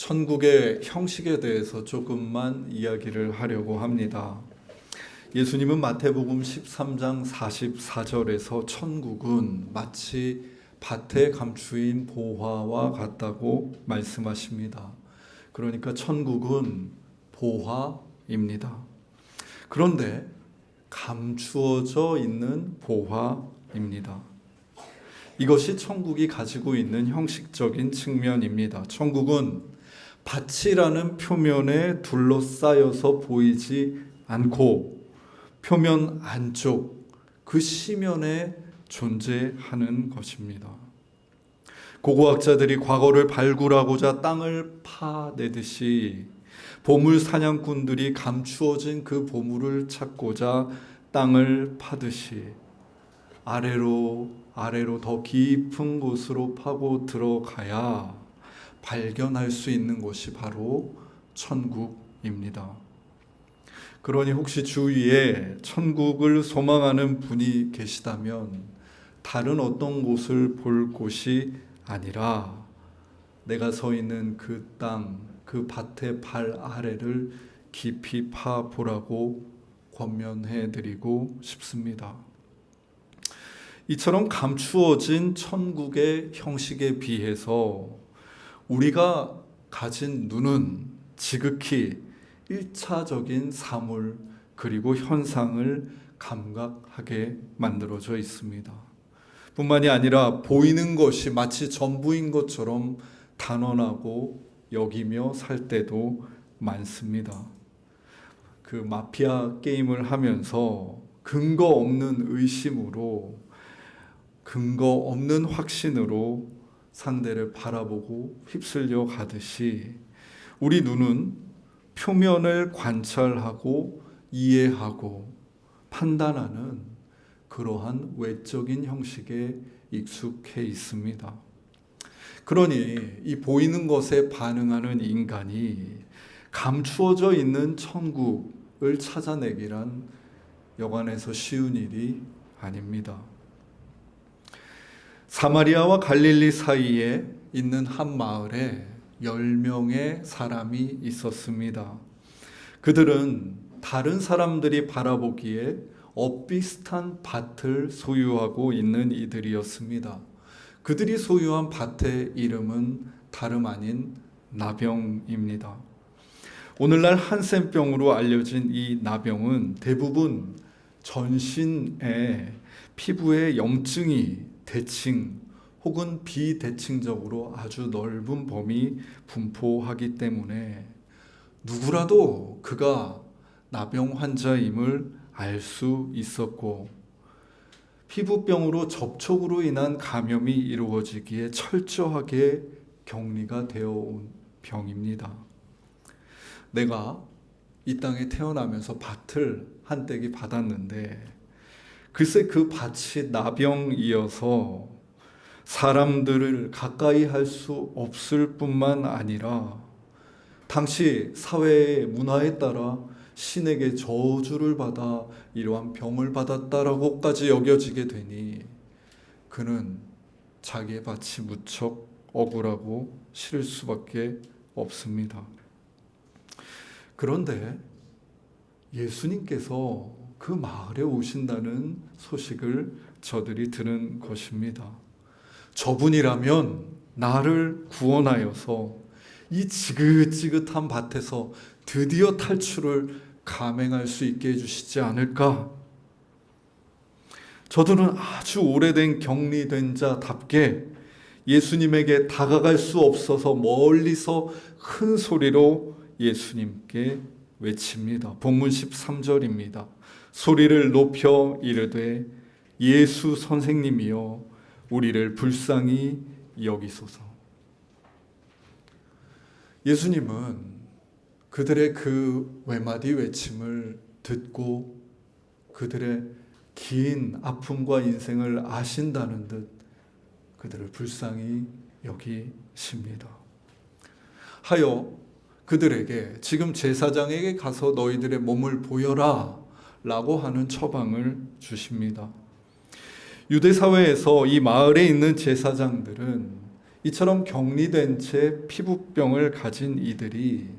천국의 형식에 대해서 조금만 이야기를 하려고 합니다. 예수님은 마태복음 13장 44절에서 천국은 마치 밭에 감추인 보화와 같다고 말씀하십니다. 그러니까 천국은 보화입니다. 그런데 감추어져 있는 보화입니다. 이것이 천국이 가지고 있는 형식적인 측면입니다. 천국은 밭이라는 표면에 둘러싸여서 보이지 않고 표면 안쪽 그 시면에 존재하는 것입니다. 고고학자들이 과거를 발굴하고자 땅을 파내듯이 보물 사냥꾼들이 감추어진 그 보물을 찾고자 땅을 파듯이 아래로 더 깊은 곳으로 파고 들어가야 발견할 수 있는 곳이 바로 천국입니다. 그러니 혹시 주위에 천국을 소망하는 분이 계시다면 다른 어떤 곳을 볼 곳이 아니라 내가 서 있는 그 땅, 그 밭의 발 아래를 깊이 파보라고 권면해드리고 싶습니다. 이처럼 감추어진 천국의 형식에 비해서 우리가 가진 눈은 지극히 1차적인 사물 그리고 현상을 감각하게 만들어져 있습니다. 뿐만이 아니라 보이는 것이 마치 전부인 것처럼 단언하고 여기며 살 때도 많습니다. 그 마피아 게임을 하면서 근거 없는 의심으로 근거 없는 확신으로 상대를 바라보고 휩쓸려 가듯이 우리 눈은 표면을 관찰하고 이해하고 판단하는 그러한 외적인 형식에 익숙해 있습니다. 그러니 이 보이는 것에 반응하는 인간이 감추어져 있는 천국을 찾아내기란 여간해서 쉬운 일이 아닙니다. 사마리아와 갈릴리 사이에 있는 한 마을에 10명의 사람이 있었습니다. 그들은 다른 사람들이 바라보기에 엇비슷한 밭을 소유하고 있는 이들이었습니다. 그들이 소유한 밭의 이름은 다름 아닌 나병입니다. 오늘날 한센병으로 알려진 이 나병은 대부분 전신에 피부에 염증이 대칭 혹은 비대칭적으로 아주 넓은 범위 분포하기 때문에 누구라도 그가 나병 환자임을 알 수 있었고 피부병으로 접촉으로 인한 감염이 이루어지기에 철저하게 격리가 되어 온 병입니다. 내가 이 땅에 태어나면서 밭을 한떼기 받았는데 글쎄 그 밭이 나병이어서 사람들을 가까이 할 수 없을 뿐만 아니라 당시 사회의 문화에 따라 신에게 저주를 받아 이러한 병을 받았다라고까지 여겨지게 되니 그는 자기의 밭이 무척 억울하고 싫을 수밖에 없습니다. 그런데 예수님께서 그 마을에 오신다는 소식을 저들이 들은 것입니다. 저분이라면 나를 구원하여서 이 지긋지긋한 밭에서 드디어 탈출을 감행할 수 있게 해주시지 않을까? 저들은 아주 오래된 격리된 자답게 예수님에게 다가갈 수 없어서 멀리서 큰 소리로 예수님께 외칩니다. 본문 13절입니다. 소리를 높여 이르되 예수 선생님이여 우리를 불쌍히 여기소서. 예수님은 그들의 그 외마디 외침을 듣고 그들의 긴 아픔과 인생을 아신다는 듯 그들을 불쌍히 여기십니다. 하여 그들에게 지금 제사장에게 가서 너희들의 몸을 보여라 라고 하는 처방을 주십니다. 유대 사회에서 이 마을에 있는 제사장들은 이처럼 격리된 채 피부병을 가진 이들이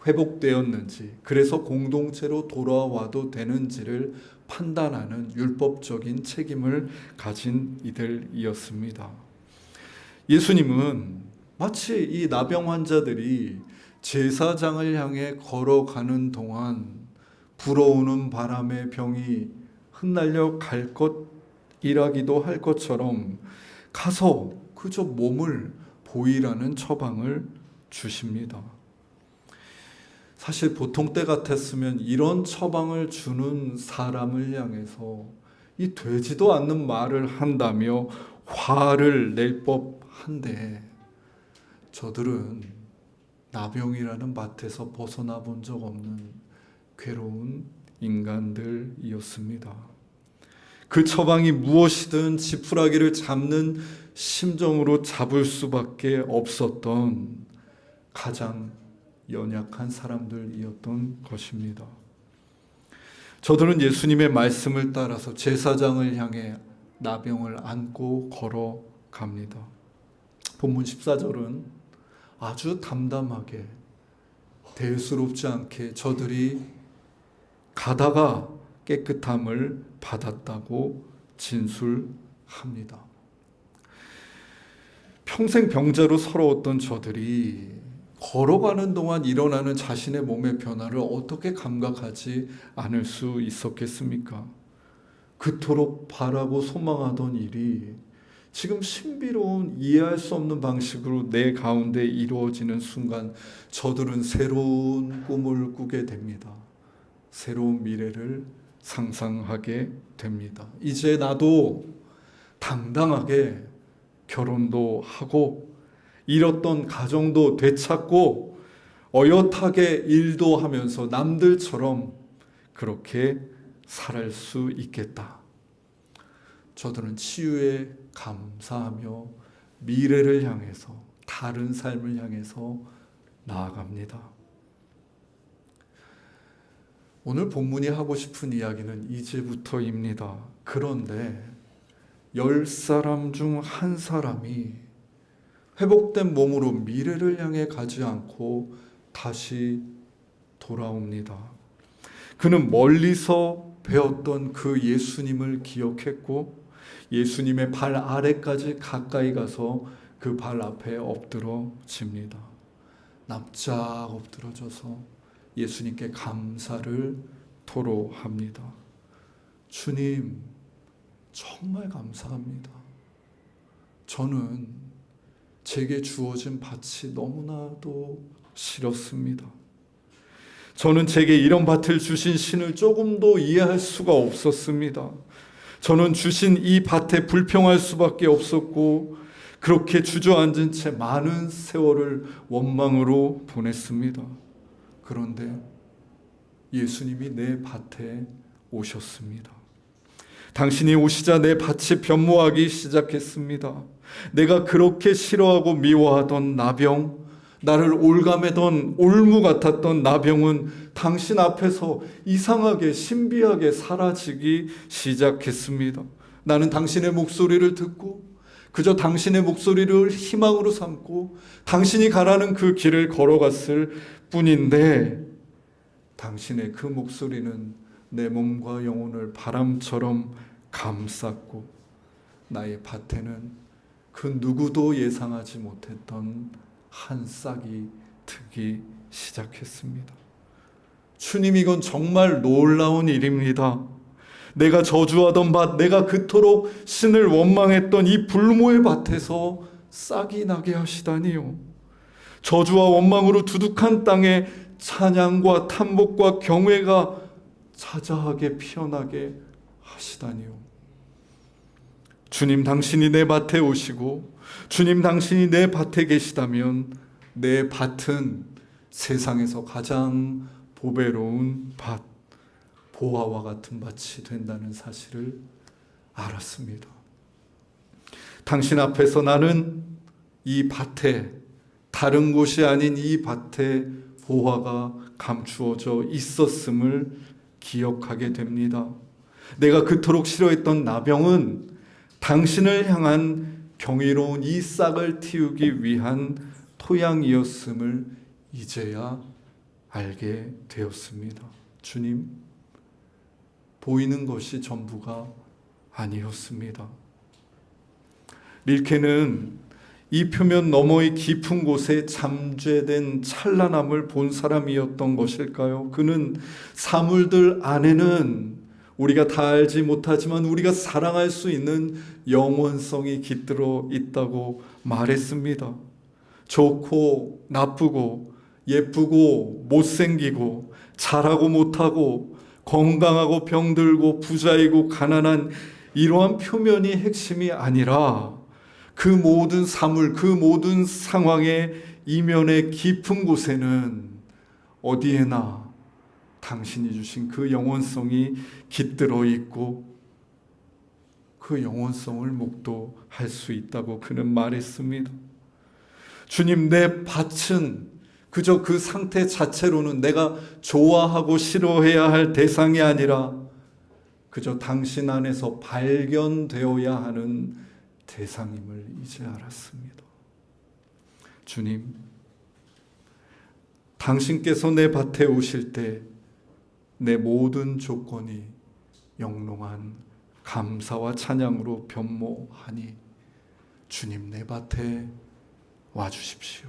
회복되었는지, 그래서 공동체로 돌아와도 되는지를 판단하는 율법적인 책임을 가진 이들이었습니다. 예수님은 마치 이 나병 환자들이 제사장을 향해 걸어가는 동안 불어오는 바람에 병이 흩날려 갈 것이라기도 할 것처럼 가서 그저 몸을 보이라는 처방을 주십니다. 사실 보통 때 같았으면 이런 처방을 주는 사람을 향해서 이 되지도 않는 말을 한다며 화를 낼 법한데, 저들은 나병이라는 밭에서 벗어나 본 적 없는 괴로운 인간들이었습니다. 그 처방이 무엇이든 지푸라기를 잡는 심정으로 잡을 수밖에 없었던 가장 연약한 사람들이었던 것입니다. 저들은 예수님의 말씀을 따라서 제사장을 향해 나병을 안고 걸어갑니다. 본문 14절은 아주 담담하게 대수롭지 않게 저들이 가다가 깨끗함을 받았다고 진술합니다. 평생 병자로 서러웠던 저들이 걸어가는 동안 일어나는 자신의 몸의 변화를 어떻게 감각하지 않을 수 있었겠습니까? 그토록 바라고 소망하던 일이 지금 신비로운 이해할 수 없는 방식으로 내 가운데 이루어지는 순간 저들은 새로운 꿈을 꾸게 됩니다. 새로운 미래를 상상하게 됩니다. 이제 나도 당당하게 결혼도 하고 잃었던 가정도 되찾고 어엿하게 일도 하면서 남들처럼 그렇게 살 수 있겠다. 저들은 치유에 감사하며 미래를 향해서, 다른 삶을 향해서 나아갑니다. 오늘 본문이 하고 싶은 이야기는 이제부터입니다. 그런데 10사람 중 한 사람이 회복된 몸으로 미래를 향해 가지 않고 다시 돌아옵니다. 그는 멀리서 배웠던 그 예수님을 기억했고 예수님의 발 아래까지 가까이 가서 그 발 앞에 엎드러집니다. 납작 엎드러져서 예수님께 감사를 토로합니다. 주님, 정말 감사합니다. 저는 제게 주어진 밭이 너무나도 싫었습니다. 저는 제게 이런 밭을 주신 신을 조금도 이해할 수가 없었습니다. 저는 주신 이 밭에 불평할 수밖에 없었고 그렇게 주저앉은 채 많은 세월을 원망으로 보냈습니다. 그런데 예수님이 내 밭에 오셨습니다. 당신이 오시자 내 밭이 변모하기 시작했습니다. 내가 그렇게 싫어하고 미워하던 나병, 나를 올가매던 올무 같았던 나병은 당신 앞에서 이상하게 신비하게 사라지기 시작했습니다. 나는 당신의 목소리를 듣고 그저 당신의 목소리를 희망으로 삼고 당신이 가라는 그 길을 걸어갔을 뿐인데 당신의 그 목소리는 내 몸과 영혼을 바람처럼 감쌌고 나의 밭에는 그 누구도 예상하지 못했던 한 싹이 트기 시작했습니다. 주님, 이건 정말 놀라운 일입니다. 내가 저주하던 밭, 내가 그토록 신을 원망했던 이 불모의 밭에서 싹이 나게 하시다니요. 저주와 원망으로 두둑한 땅에 찬양과 탐복과 경외가 자자하게 피어나게 하시다니요. 주님, 당신이 내 밭에 오시고 주님, 당신이 내 밭에 계시다면 내 밭은 세상에서 가장 보배로운 밭, 보화와 같은 밭이 된다는 사실을 알았습니다. 당신 앞에서 나는 이 밭에, 다른 곳이 아닌 이 밭에 보화가 감추어져 있었음을 기억하게 됩니다. 내가 그토록 싫어했던 나병은 당신을 향한 경이로운 이 싹을 틔우기 위한 토양이었음을 이제야 알게 되었습니다. 주님, 보이는 것이 전부가 아니었습니다. 릴케는 이 표면 너머의 깊은 곳에 잠재된 찬란함을 본 사람이었던 것일까요? 그는 사물들 안에는 우리가 다 알지 못하지만 우리가 사랑할 수 있는 영원성이 깃들어 있다고 말했습니다. 좋고 나쁘고 예쁘고 못생기고 잘하고 못하고 건강하고 병들고 부자이고 가난한 이러한 표면이 핵심이 아니라 그 모든 사물, 그 모든 상황의 이면의 깊은 곳에는 어디에나 당신이 주신 그 영원성이 깃들어 있고 그 영원성을 목도할 수 있다고 그는 말했습니다. 주님, 내 밭은 그저 그 상태 자체로는 내가 좋아하고 싫어해야 할 대상이 아니라 그저 당신 안에서 발견되어야 하는 대상임을 이제 알았습니다. 주님, 당신께서 내 밭에 오실 때 내 모든 조건이 영롱한 감사와 찬양으로 변모하니 주님, 내 밭에 와주십시오.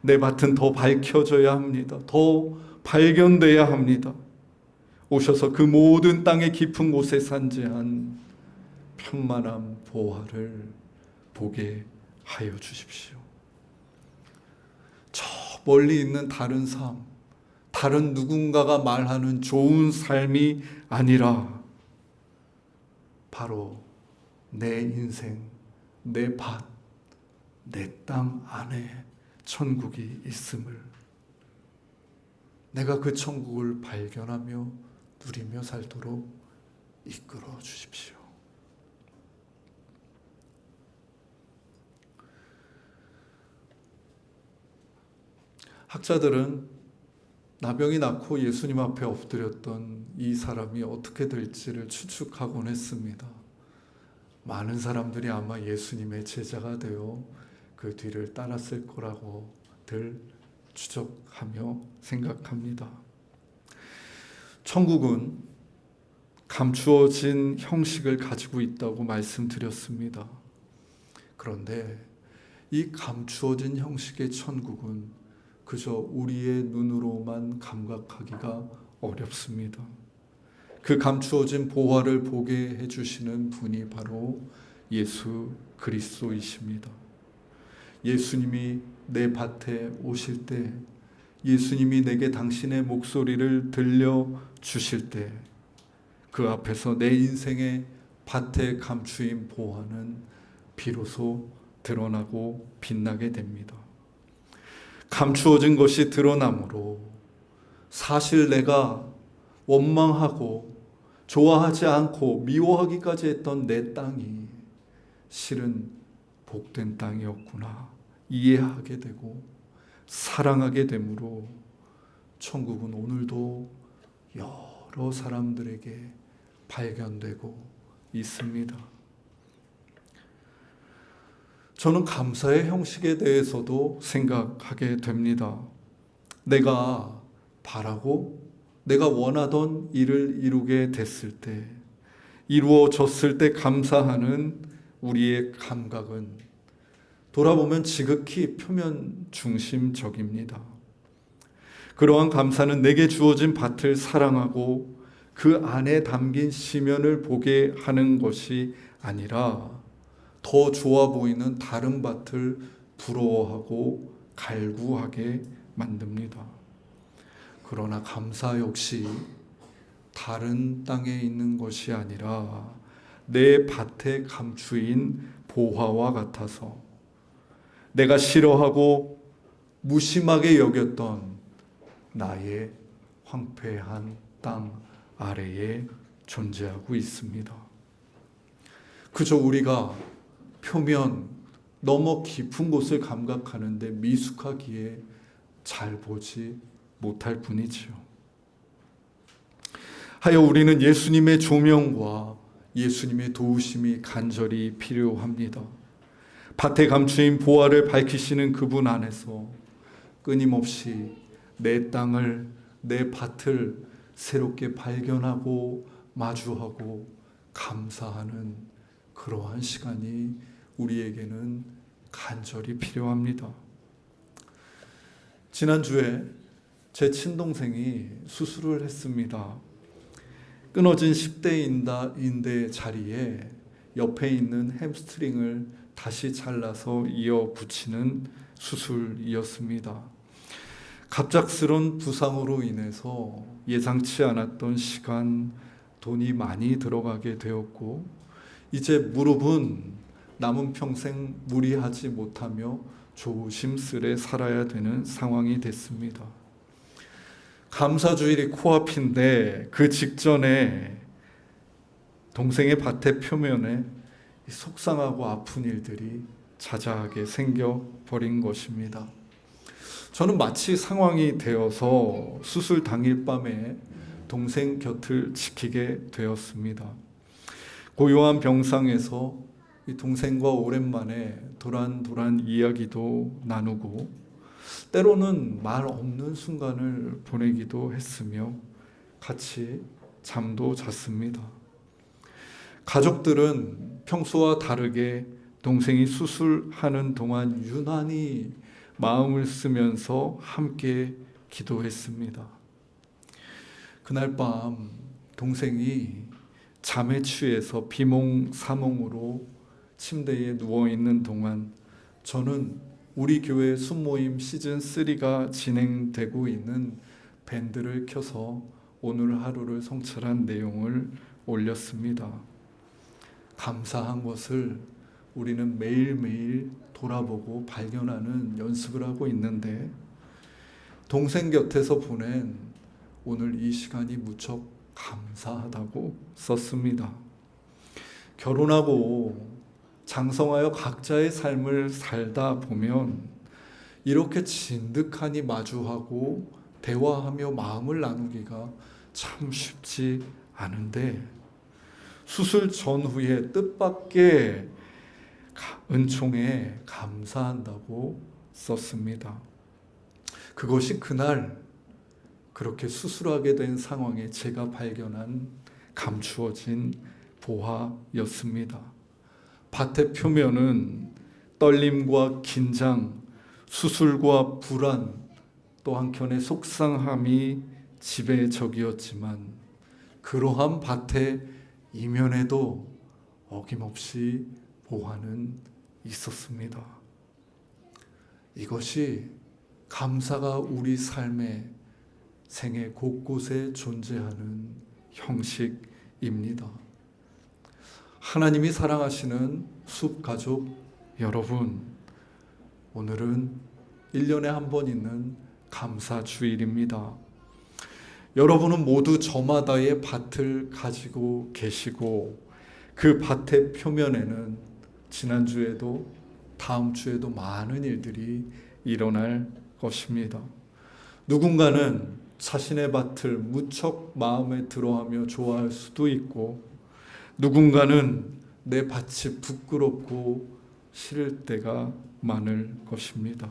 내 밭은 더 밝혀져야 합니다. 더 발견돼야 합니다. 오셔서 그 모든 땅의 깊은 곳에 산재한 편만함 보화를 보게 하여 주십시오. 저 멀리 있는 다른 삶, 다른 누군가가 말하는 좋은 삶이 아니라 바로 내 인생, 내 밭, 내 땅 안에 천국이 있음을, 내가 그 천국을 발견하며 누리며 살도록 이끌어 주십시오. 학자들은 나병이 낳고 예수님 앞에 엎드렸던 이 사람이 어떻게 될지를 추측하곤 했습니다. 많은 사람들이 아마 예수님의 제자가 되어 그 뒤를 따랐을 거라고들 추적하며 생각합니다. 천국은 감추어진 형식을 가지고 있다고 말씀드렸습니다. 그런데 이 감추어진 형식의 천국은 그저 우리의 눈으로만 감각하기가 어렵습니다. 그 감추어진 보화를 보게 해주시는 분이 바로 예수 그리스도이십니다. 예수님이 내 밭에 오실 때, 예수님이 내게 당신의 목소리를 들려주실 때, 그 앞에서 내 인생의 밭에 감추인 보화는 비로소 드러나고 빛나게 됩니다. 감추어진 것이 드러나므로 사실 내가 원망하고 좋아하지 않고 미워하기까지 했던 내 땅이 실은 복된 땅이었구나 이해하게 되고 사랑하게 되므로 천국은 오늘도 여러 사람들에게 발견되고 있습니다. 저는 감사의 형식에 대해서도 생각하게 됩니다. 내가 바라고 내가 원하던 일을 이루게 됐을 때, 이루어졌을 때 감사하는 우리의 감각은 돌아보면 지극히 표면 중심적입니다. 그러한 감사는 내게 주어진 밭을 사랑하고 그 안에 담긴 시면을 보게 하는 것이 아니라 더 좋아 보이는 다른 밭을 부러워하고 갈구하게 만듭니다. 그러나 감사 역시 다른 땅에 있는 것이 아니라 내 밭에 감추인 보화와 같아서 내가 싫어하고 무심하게 여겼던 나의 황폐한 땅 아래에 존재하고 있습니다. 그저 우리가 표면 너무 깊은 곳을 감각하는데 미숙하기에 잘 보지 못할 뿐이지요. 하여 우리는 예수님의 조명과 예수님의 도우심이 간절히 필요합니다. 밭에 감추인 보화를 밝히시는 그분 안에서 끊임없이 내 땅을, 내 밭을 새롭게 발견하고 마주하고 감사하는 그러한 시간이 우리에게는 간절히 필요합니다. 지난주에 제 친동생이 수술을 했습니다. 끊어진 10대 인대 자리에 옆에 있는 햄스트링을 다시 잘라서 이어 붙이는 수술이었습니다. 갑작스런 부상으로 인해서 예상치 않았던 시간, 돈이 많이 들어가게 되었고, 이제 무릎은 남은 평생 무리하지 못하며 조심스레 살아야 되는 상황이 됐습니다. 감사주일이 코앞인데 그 직전에 동생의 밭의 표면에 속상하고 아픈 일들이 자자하게 생겨버린 것입니다. 저는 마치 상황이 되어서 수술 당일 밤에 동생 곁을 지키게 되었습니다. 고요한 병상에서 이 동생과 오랜만에 도란도란 이야기도 나누고 때로는 말 없는 순간을 보내기도 했으며 같이 잠도 잤습니다. 가족들은 평소와 다르게 동생이 수술하는 동안 유난히 마음을 쓰면서 함께 기도했습니다. 그날 밤 동생이 잠에 취해서 비몽사몽으로 침대에 누워있는 동안 저는 우리 교회 순모임 시즌3가 진행되고 있는 밴드를 켜서 오늘 하루를 성찰한 내용을 올렸습니다. 감사한 것을 우리는 매일매일 돌아보고 발견하는 연습을 하고 있는데 동생 곁에서 보낸 오늘 이 시간이 무척 감사하다고 썼습니다. 결혼하고 장성하여 각자의 삶을 살다 보면 이렇게 진득하니 마주하고 대화하며 마음을 나누기가 참 쉽지 않은데 수술 전후에 뜻밖의 은총에 감사한다고 썼습니다. 그것이 그날 그렇게 수술하게 된 상황에 제가 발견한 감추어진 보화였습니다. 밭의 표면은 떨림과 긴장, 수술과 불안, 또 한켠의 속상함이 지배적이었지만 그러한 밭의 이면에도 어김없이 보화는 있었습니다. 이것이 감사가 우리 삶의 생애 곳곳에 존재하는 형식입니다. 하나님이 사랑하시는 숲가족 여러분, 오늘은 1년에 한 번 있는 감사주일입니다. 여러분은 모두 저마다의 밭을 가지고 계시고 그 밭의 표면에는 지난주에도 다음 주에도 많은 일들이 일어날 것입니다. 누군가는 자신의 밭을 무척 마음에 들어하며 좋아할 수도 있고 누군가는 내 밭이 부끄럽고 싫을 때가 많을 것입니다.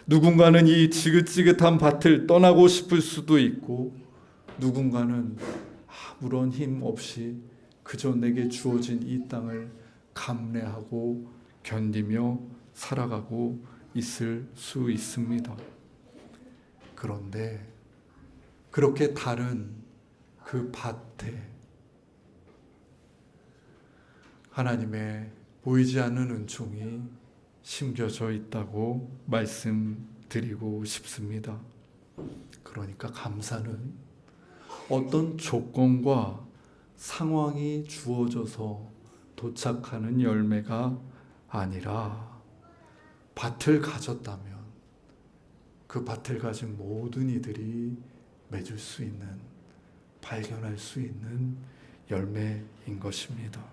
누군가는 이 지긋지긋한 밭을 떠나고 싶을 수도 있고 누군가는 아무런 힘 없이 그저 내게 주어진 이 땅을 감내하고 견디며 살아가고 있을 수 있습니다. 그런데 그렇게 다른 그 밭에 하나님의 보이지 않는 은총이 심겨져 있다고 말씀드리고 싶습니다. 그러니까 감사는 어떤 조건과 상황이 주어져서 도착하는 열매가 아니라 밭을 가졌다면 그 밭을 가진 모든 이들이 맺을 수 있는, 발견할 수 있는 열매인 것입니다.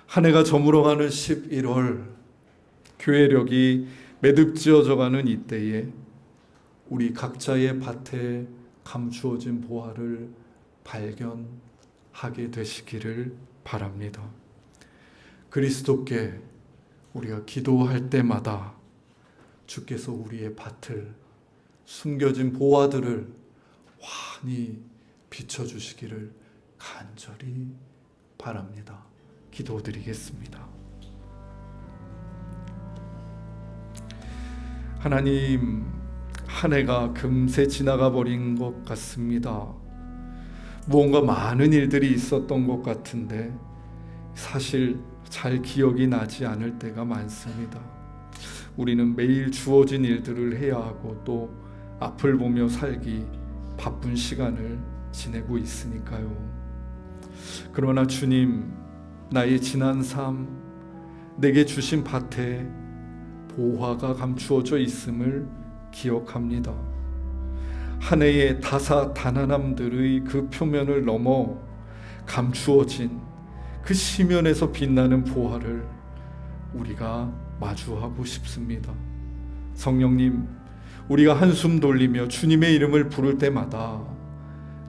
한 해가 저물어가는 11월, 교회력이 매듭지어져가는 이때에 우리 각자의 밭에 감추어진 보화를 발견하게 되시기를 바랍니다. 그리스도께 우리가 기도할 때마다 주께서 우리의 밭을, 숨겨진 보화들을 환히 비춰주시기를 간절히 바랍니다. 기도드리겠습니다. 하나님, 한 해가 금세 지나가 버린 것 같습니다. 무언가 많은 일들이 있었던 것 같은데 사실 잘 기억이 나지 않을 때가 많습니다. 우리는 매일 주어진 일들을 해야 하고 또 앞을 보며 살기 바쁜 시간을 지내고 있으니까요. 그러나 주님, 나의 지난 삶, 내게 주신 밭에 보화가 감추어져 있음을 기억합니다. 한 해의 다사다난함들의 그 표면을 넘어 감추어진 그 시면에서 빛나는 보화를 우리가 마주하고 싶습니다. 성령님, 우리가 한숨 돌리며 주님의 이름을 부를 때마다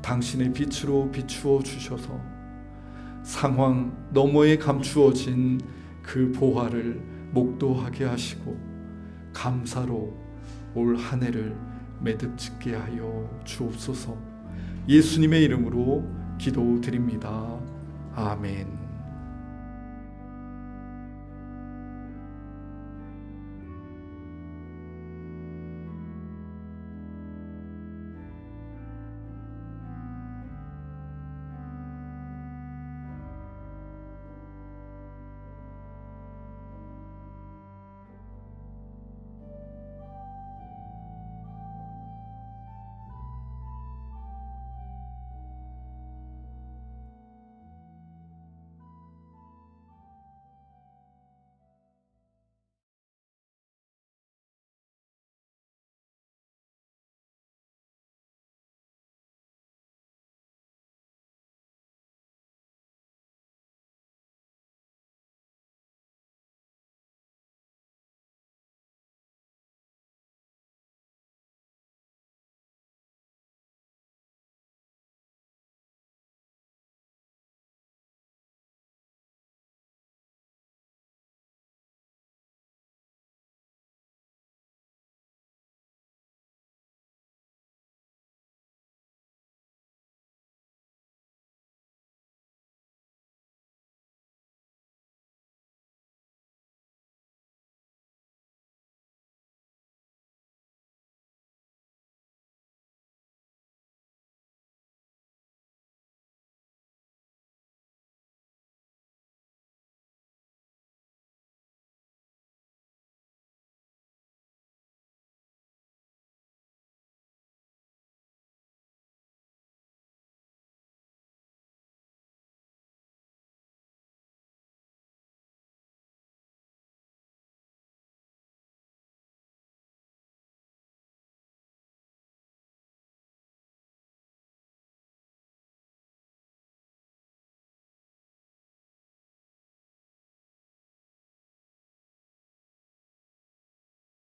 당신의 빛으로 비추어 주셔서 상황 너머에 감추어진 그 보화를 목도하게 하시고 감사로 올 한 해를 매듭짓게 하여 주옵소서. 예수님의 이름으로 기도드립니다. 아멘.